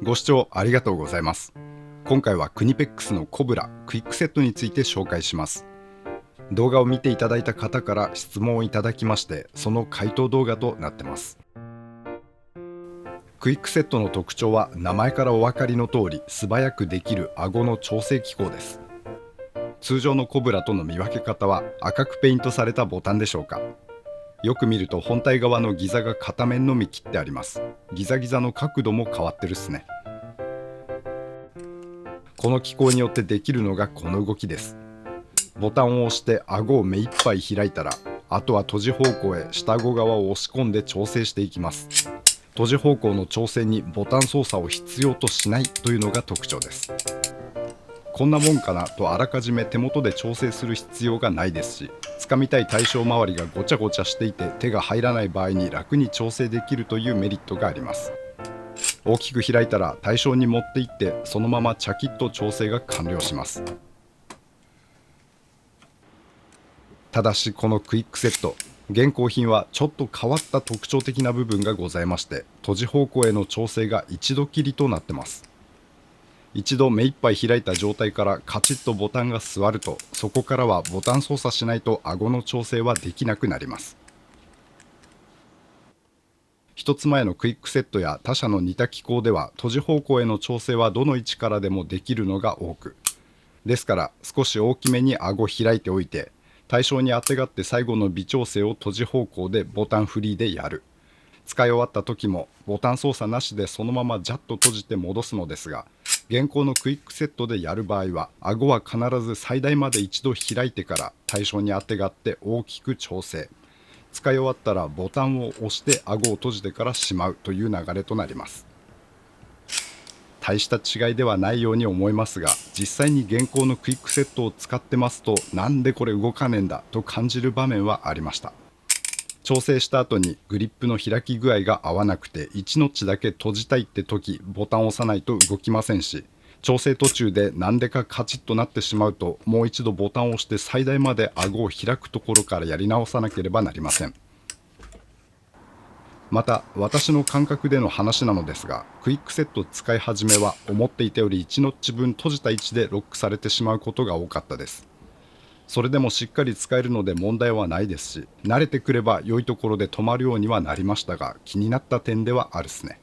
ご視聴ありがとうございます。今回はクニペックスのコブラクイックセットについて紹介します。動画を見ていただいた方から質問をいただきまして、その回答動画となってます。クイックセットの特徴は名前からお分かりの通り、素早くできる顎の調整機構です。通常のコブラとの見分け方は赤くペイントされたボタンでしょうか。よく見ると本体側のギザが片面のみ切ってあります。ギザギザの角度も変わってるっすね。この機構によってできるのがこの動きです。ボタンを押して顎を目いっぱい開いたら、あとは閉じ方向へ下顎側を押し込んで調整していきます。閉じ方向の調整にボタン操作を必要としないというのが特徴です。こんなもんかなとあらかじめ手元で調整する必要がないですし、掴みたい対象周りがごちゃごちゃしていて手が入らない場合に楽に調整できるというメリットがあります。大きく開いたら対象に持っていって、そのままチャキッと調整が完了します。ただしこのクイックセット、現行品はちょっと変わった特徴的な部分がございまして、閉じ方向への調整が一度きりとなってます。一度目いっぱい開いた状態からカチッとボタンが座ると、そこからはボタン操作しないと顎の調整はできなくなります。一つ前のクイックセットや他社の似た機構では、閉じ方向への調整はどの位置からでもできるのが多く、ですから少し大きめに顎を開いておいて、対象にあてがって最後の微調整を閉じ方向でボタンフリーでやる。使い終わった時もボタン操作なしでそのままジャッと閉じて戻すのですが、現行のクイックセットでやる場合は、顎は必ず最大まで一度開いてから対象にあてがって大きく調整。使い終わったらボタンを押して顎を閉じてからしまうという流れとなります。大した違いではないように思いますが、実際に現行のクイックセットを使ってますと、なんでこれ動かねえんだと感じる場面はありました。調整した後にグリップの開き具合が合わなくて1ノッチだけ閉じたいって時、ボタンを押さないと動きませんし、調整途中でなんでかカチッとなってしまうと、もう一度ボタンを押して最大まで顎を開くところからやり直さなければなりません。また私の感覚での話なのですが、クイックセット使い始めは思っていたより1ノッチ分閉じた位置でロックされてしまうことが多かったです。それでもしっかり使えるので問題はないですし、慣れてくれば良いところで止まるようにはなりましたが、気になった点ではあるっすね。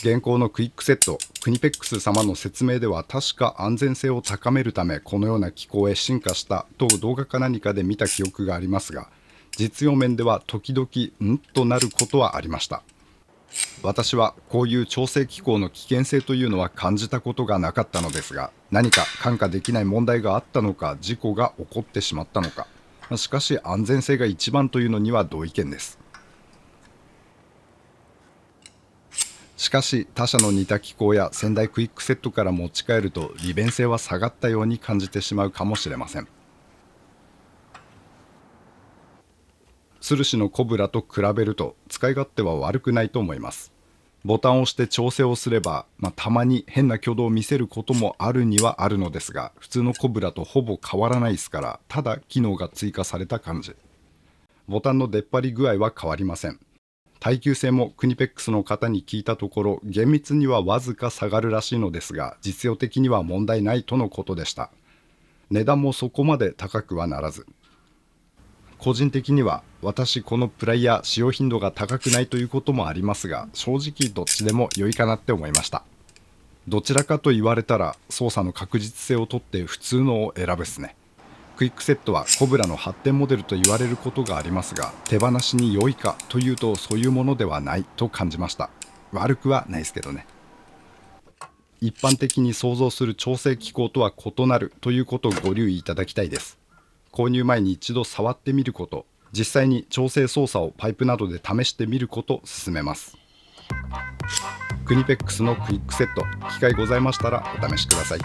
現行のクイックセット、クニペックス様の説明では確か安全性を高めるためこのような機構へ進化したと動画か何かで見た記憶がありますが、実用面では時々となることはありました。私はこういう調整機構の危険性というのは感じたことがなかったのですが、何か看過できない問題があったのか、事故が起こってしまったのか、しかし安全性が一番というのには同意見です。しかし他社の似た機構や先代クイックセットから持ち帰ると利便性は下がったように感じてしまうかもしれません。ツルシのコブラと比べると使い勝手は悪くないと思います。ボタンを押して調整をすれば、たまに変な挙動を見せることもあるにはあるのですが、普通のコブラとほぼ変わらないですから、ただ機能が追加された感じ。ボタンの出っ張り具合は変わりません。耐久性もクニペックスの方に聞いたところ、厳密にはわずか下がるらしいのですが、実用的には問題ないとのことでした。値段もそこまで高くはならず、個人的には私このプライヤー使用頻度が高くないということもありますが、正直どっちでも良いかなって思いました。どちらかと言われたら操作の確実性をとって普通のを選ぶっすね。クイックセットはコブラの発展モデルと言われることがありますが、手放しに良いかというとそういうものではないと感じました。悪くはないですけどね。一般的に想像する調整機構とは異なるということをご留意いただきたいです。購入前に一度触ってみること、実際に調整操作をパイプなどで試してみることを勧めます。クニペックスのクイックセット、機会ございましたらお試しください。